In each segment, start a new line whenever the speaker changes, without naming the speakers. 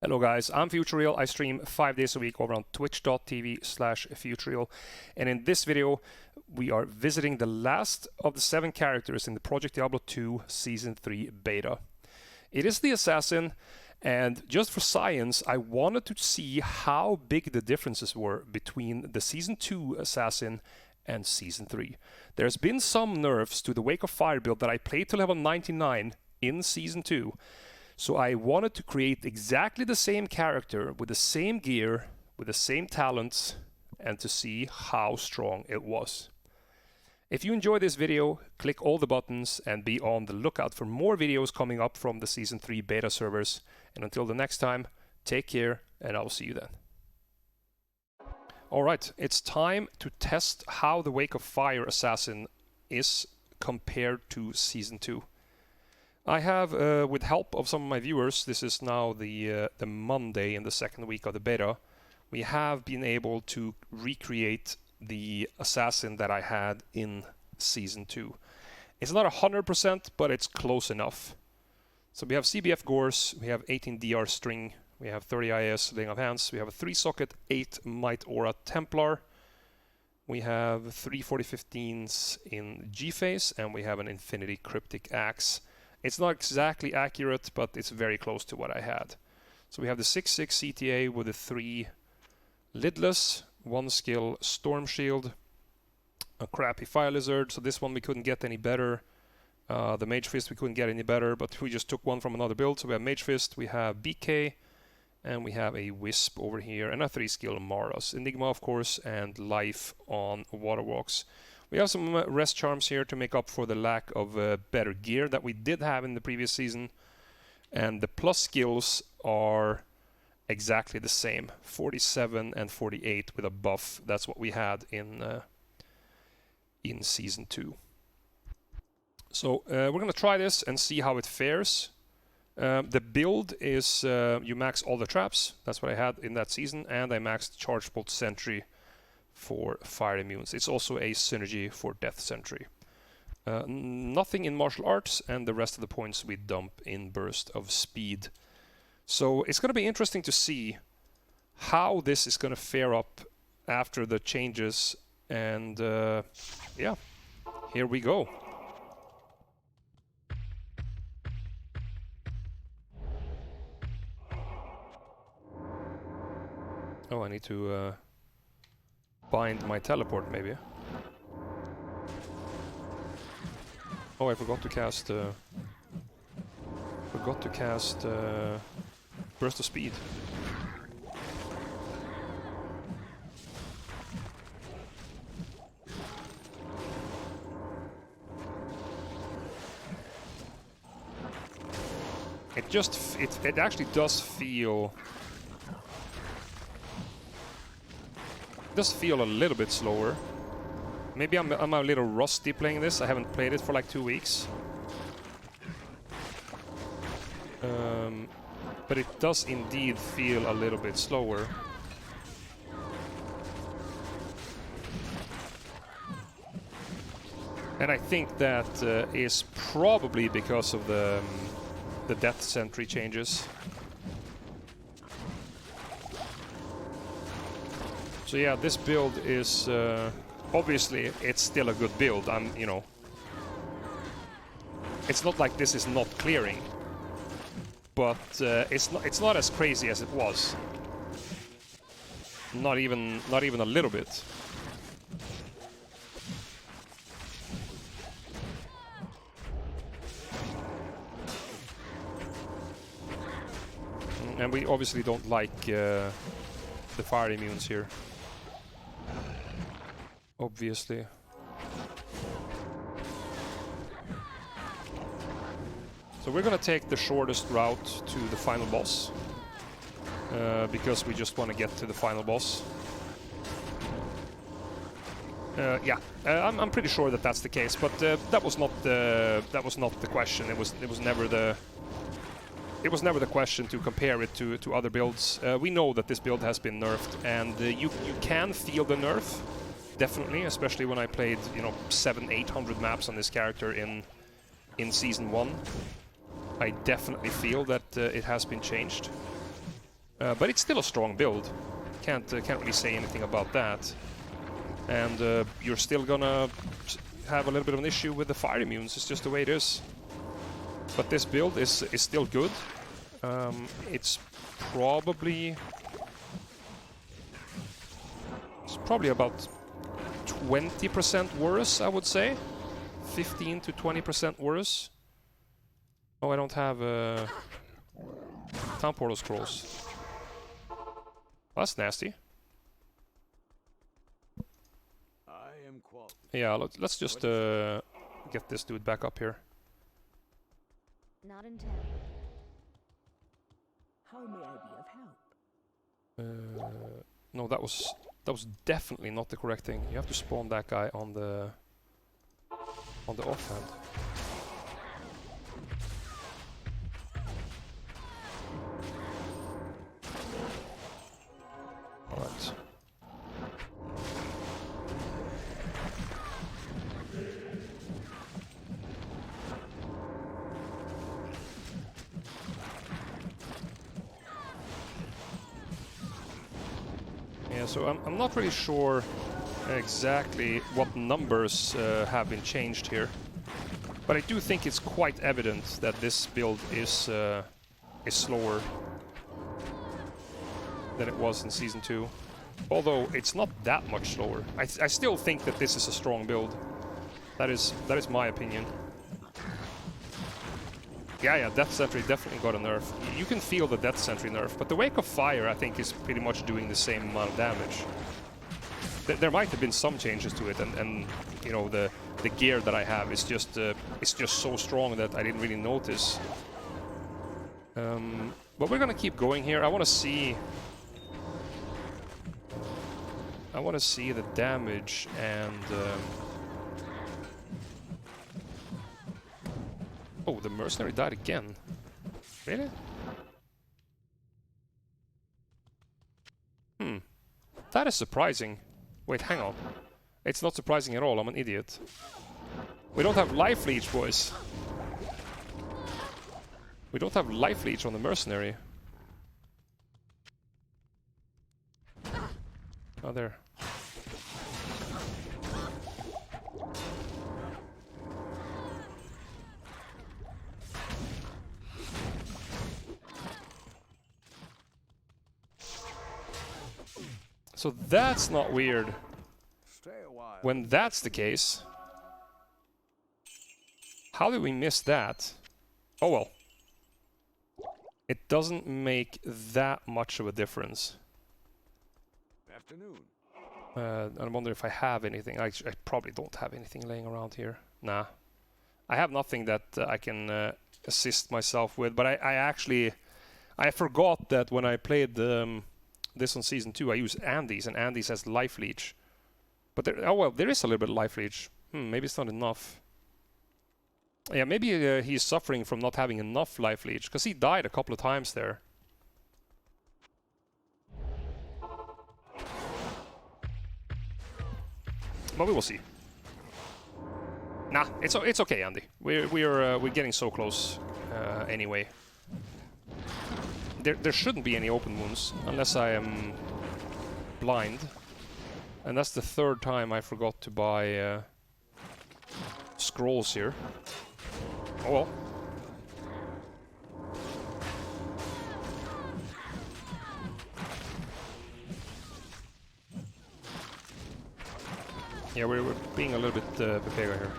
Hello guys, I'm Futureal. I stream 5 days a week over on twitch.tv/Futureal. And in this video, we are visiting the last of the 7 characters in the Project Diablo 2 Season 3 beta. It is the Assassin, and just for science, I wanted to see how big the differences were between the Season 2 Assassin and Season 3. There's been some nerfs to the Wake of Fire build that I played to level 99 in Season 2. So I wanted to create exactly the same character with the same gear, with the same talents, and to see how strong it was. If you enjoy this video, click all the buttons and be on the lookout for more videos coming up from the Season 3 beta servers. And until the next time, take care and I'll see you then. Alright, it's time to test how the Wake of Fire Assassin is compared to Season 2. I have, with help of some of my viewers, this is now the Monday in the second week of the beta, we have been able to recreate the Assassin that I had in Season 2. It's not 100%, but it's close enough. So we have CBF Gores, we have 18 DR String, we have 30 IS Laying of Hands, we have a 3-socket 8 Might Aura Templar, we have 3 4015s in G-Phase, and we have an Infinity Cryptic Axe. It's not exactly accurate, but it's very close to what I had. So we have the 6/6 CTA with the 3 Lidless, 1 skill Storm Shield, a crappy Fire Lizard, so this one we couldn't get any better. The Mage Fist we couldn't get any better, but we just took one from another build. So we have Mage Fist, we have BK, and we have a Wisp over here, and a 3-skill Maros. Enigma, of course, and Life on Waterwalks. We have some rest charms here to make up for the lack of better gear that we did have in the previous season. And the plus skills are exactly the same, 47 and 48 with a buff. That's what we had in Season 2. So we're going to try this and see how it fares. The build is you max all the traps. That's what I had in that season. And I maxed Charge Bolt Sentry for fire immunes. It's also a synergy for Death Sentry. Nothing in martial arts, and the rest of the points we dump in Burst of Speed. So it's going to be interesting to see how this is going to fare up after the changes, and yeah, here we go. Oh, I need to bind my teleport, maybe. Oh, I forgot to cast Burst of Speed. It actually does feel. Does feel a little bit slower. Maybe I'm a little rusty playing this. I haven't played it for like 2 weeks. But it does indeed feel a little bit slower. And I think that is probably because of the Death Sentry changes. So yeah, this build is obviously it's still a good build. You know, it's not like this is not clearing, but it's not as crazy as it was. Not even a little bit. And we obviously don't like the fire immunes here. Obviously. So we're gonna take the shortest route to the final boss, because we just want to get to the final boss. Yeah, I'm pretty sure that that's the case, but that was not the question. It was never the question to compare it to other builds. We know that this build has been nerfed, and you can feel the nerf. Definitely, especially when I played, you know, 700-800 maps on this character in Season 1. I definitely feel that it has been changed. But it's still a strong build. Can't really say anything about that. And you're still gonna have a little bit of an issue with the fire immunes. It's just the way it is. But this build is still good. It's probably about 20% worse, I would say. 15 to 20% worse. Oh, I don't have town portal scrolls. That's nasty. Yeah, let's just get this dude back up here.
Not in town. How may I be of help?
No, that was definitely not the correct thing. You have to spawn that guy on the offhand. All right. Yeah, so I'm not really sure exactly what numbers have been changed here, but I do think it's quite evident that this build is slower than it was in Season 2. Although it's not that much slower. I still think that this is a strong build. That is my opinion. Yeah, Death Sentry definitely got a nerf. You can feel the Death Sentry nerf, but the Wake of Fire, I think, is pretty much doing the same amount of damage. There might have been some changes to it, and you know, the gear that I have is just so strong that I didn't really notice. But we're gonna keep going here. I want to see the damage and. Oh, the mercenary died again. Really? That is surprising. Wait, hang on. It's not surprising at all, I'm an idiot. We don't have life leech, boys. We don't have life leech on the mercenary. Oh, there. So that's not weird. When that's the case, how did we miss that? Oh well. It doesn't make that much of a difference.
Afternoon.
I wonder if I have anything. I probably don't have anything laying around here. Nah. I have nothing that I can assist myself with, but I forgot that when I played this on Season 2, I used Andes, and Andes has life leech. But there is a little bit of life leech. Maybe it's not enough. Yeah, maybe he's suffering from not having enough life leech, because he died a couple of times there. But we will see. Nah, it's okay, Andy. We're getting so close anyway. There shouldn't be any open wounds, unless I am blind. And that's the third time I forgot to buy scrolls here. Oh well. Yeah, we're being a little bit Pepega here.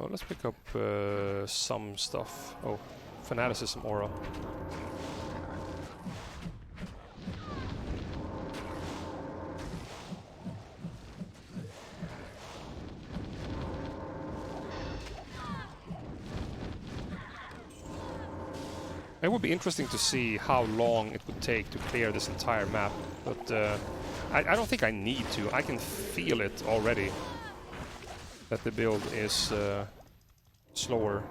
Let's pick up some stuff. Oh, fanaticism aura. It would be interesting to see how long it would take to clear this entire map, but I don't think I need to. I can feel it already, that the build is slower.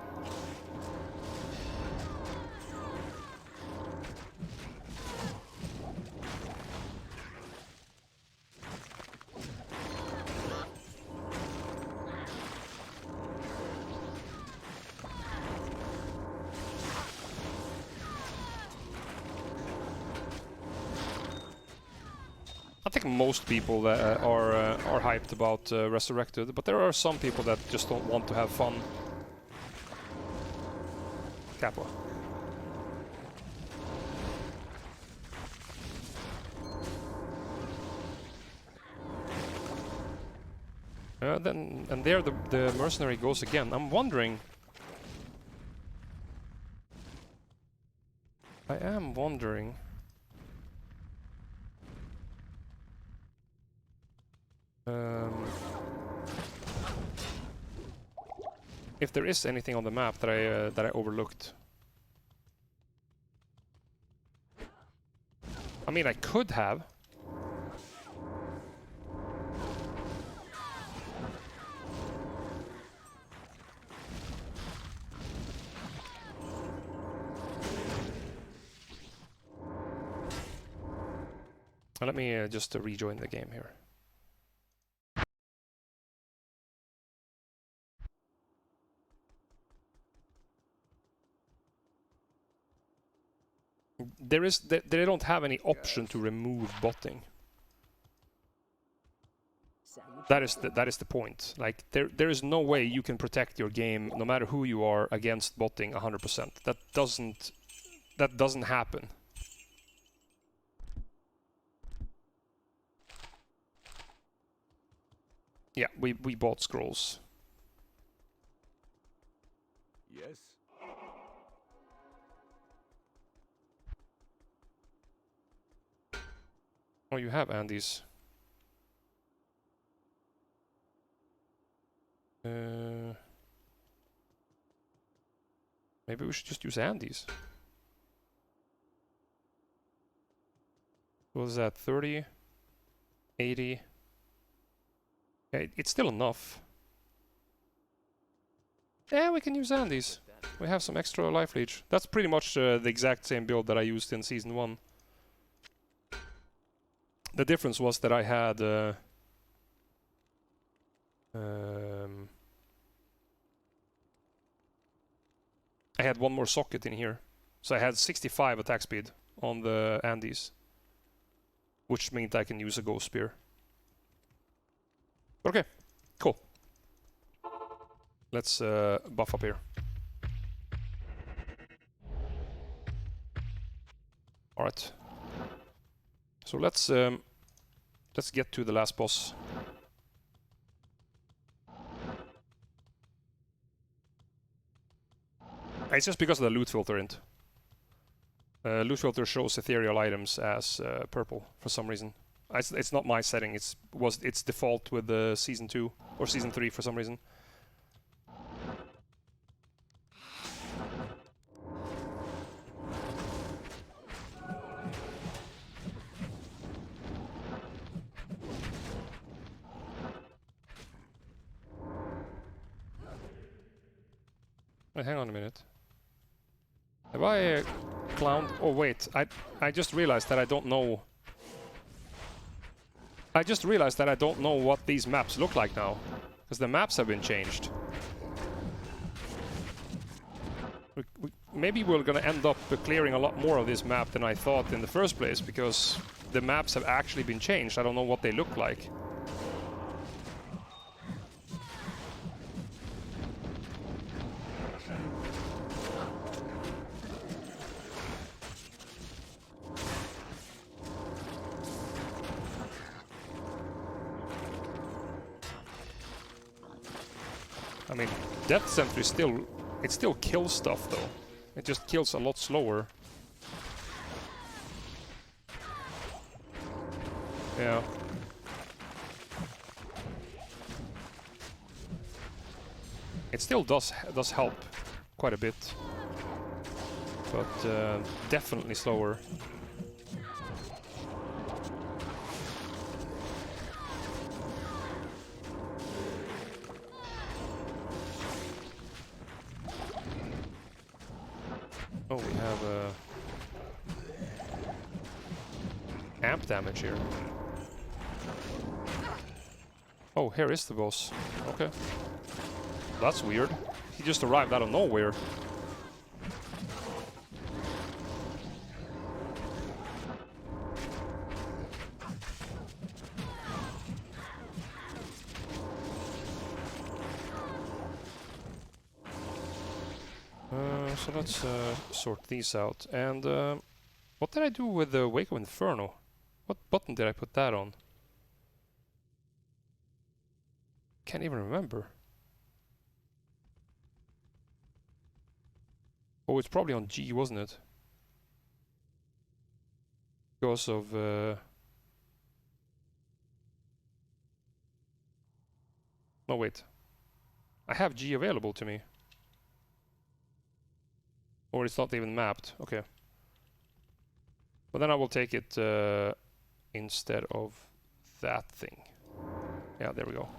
I think most people that are hyped about Resurrected, but there are some people that just don't want to have fun. Capua. And there the mercenary goes again. I'm wondering. I am wondering. If there is anything on the map that I overlooked. I mean, I could have. Let me just rejoin the game here. They don't have any option to remove botting. That is the point. Like there is no way you can protect your game, no matter who you are, against botting 100%. That doesn't happen. Yeah, we bought scrolls.
Yes.
Oh, you have Andy's. Maybe we should just use Andy's. What was that? 30? 80? Yeah, it's still enough. Yeah, we can use Andy's. We have some extra life leech. That's pretty much the exact same build that I used in Season 1. The difference was that I had... I had one more socket in here. So I had 65 attack speed on the Andes. Which means I can use a Ghost Spear. Okay, cool. Let's buff up here. Alright. So let's get to the last boss. It's just because of the loot filter int. Loot filter shows ethereal items as purple for some reason. It's not my setting. It's default with the Season 2 or Season 3 for some reason. Wait, hang on a minute. Have I clowned? Oh wait, I just realized that I don't know. I just realized that I don't know what these maps look like now, because the maps have been changed. Maybe we're gonna end up clearing a lot more of this map than I thought in the first place, because the maps have actually been changed. I don't know what they look like. I mean, Death Sentry still kills stuff though. It just kills a lot slower. Yeah. It still does help quite a bit, but definitely slower. Oh, we have amp damage here. Oh, here is the boss. Okay. That's weird. He just arrived out of nowhere. So let's sort these out. And what did I do with the Wake of Inferno? What button did I put that on? Can't even remember. Oh, it's probably on G, wasn't it? Because of... No, wait. I have G available to me. Or it's not even mapped. Okay. But then I will take it instead of that thing. Yeah, there we go.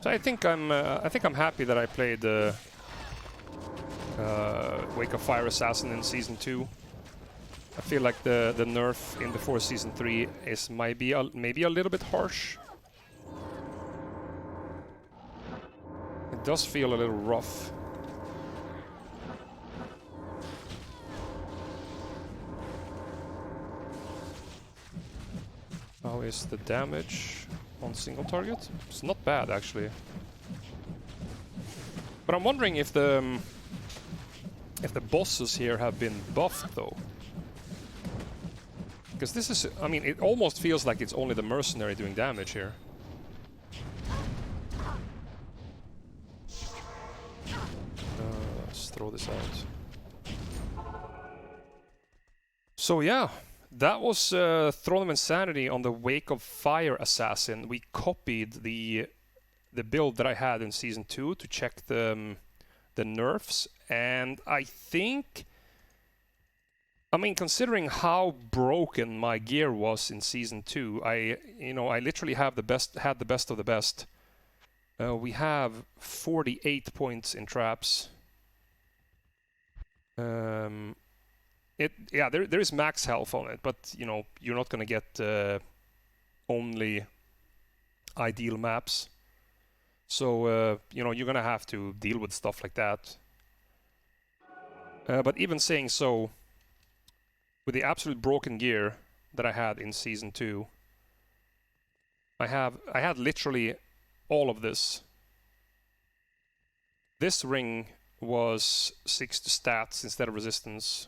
So I think I'm happy that I played Wake of Fire Assassin in Season 2. I feel like the nerf in before Season 3 is maybe a little bit harsh. It does feel a little rough. How is the damage on single target? It's not bad, actually. But I'm wondering if the bosses here have been buffed, though. Because this is... I mean, it almost feels like it's only the mercenary doing damage here. Let's throw this out. So yeah, that was Throne of Insanity on the Wake of Fire Assassin. We copied the build that I had in Season 2 to check the nerfs, and I think... I mean, considering how broken my gear was in Season 2, I literally had the best of the best. We have 48 points in traps. There is max health on it, but you're not gonna get only ideal maps. So you're gonna have to deal with stuff like that. But even saying so, with the absolute broken gear that I had in Season 2, I had literally all of this. This ring was 6 stats instead of resistance.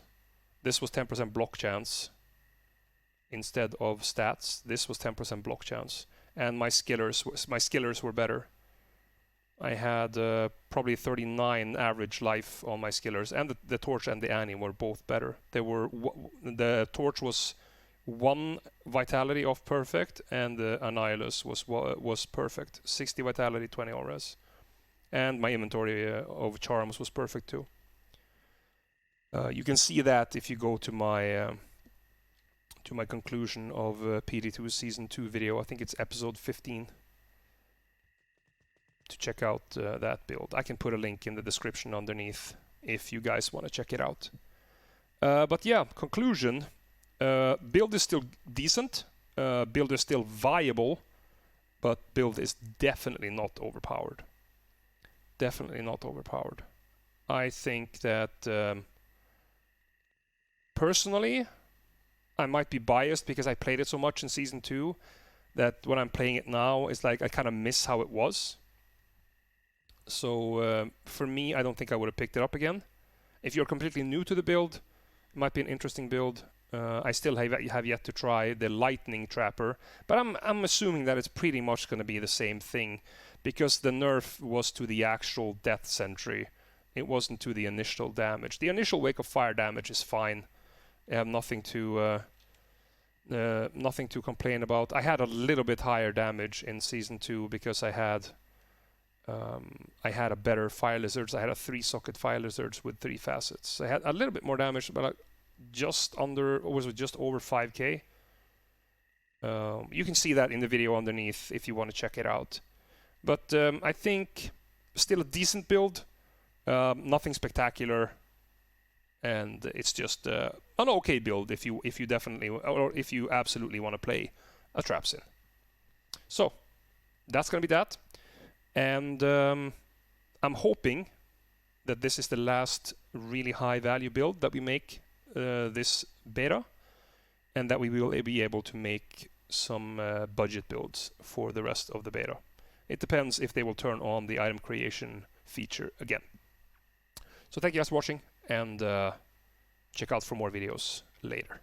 This was 10% block chance instead of stats. This was 10% block chance. And my skillers were better. I had probably 39 average life on my skillers, and the torch and the Annie were both better. The torch was 1 vitality off perfect, and the Annihilus was perfect. 60 vitality, 20 auras, and my inventory of charms was perfect too. You can see that if you go to my conclusion of PD2 Season 2 video. I think it's episode 15. To check out that build. I can put a link in the description underneath if you guys want to check it out. But yeah, conclusion. Build is still decent. Build is still viable. But build is definitely not overpowered. Definitely not overpowered. I think that personally, I might be biased because I played it so much in Season 2 that when I'm playing it now, it's like I kind of miss how it was. So for me, I don't think I would have picked it up again. If you're completely new to the build, it might be an interesting build. I still have yet to try the Lightning Trapper, but I'm assuming that it's pretty much going to be the same thing, because the nerf was to the actual death sentry. It wasn't to the initial damage. The initial Wake of Fire damage is fine. I have nothing to complain about. I had a little bit higher damage in Season 2 because I had a better Fire Lizards. I had a 3-socket Fire Lizards with 3 facets. I had a little bit more damage, but just over 5k. You can see that in the video underneath if you want to check it out. But I think still a decent build. Nothing spectacular. And it's just an okay build if you definitely, or if you absolutely want to play a trap sim. So, that's going to be that. And I'm hoping that this is the last really high value build that we make this beta, and that we will be able to make some budget builds for the rest of the beta. It depends if they will turn on the item creation feature again. So thank you guys for watching, and check out for more videos later.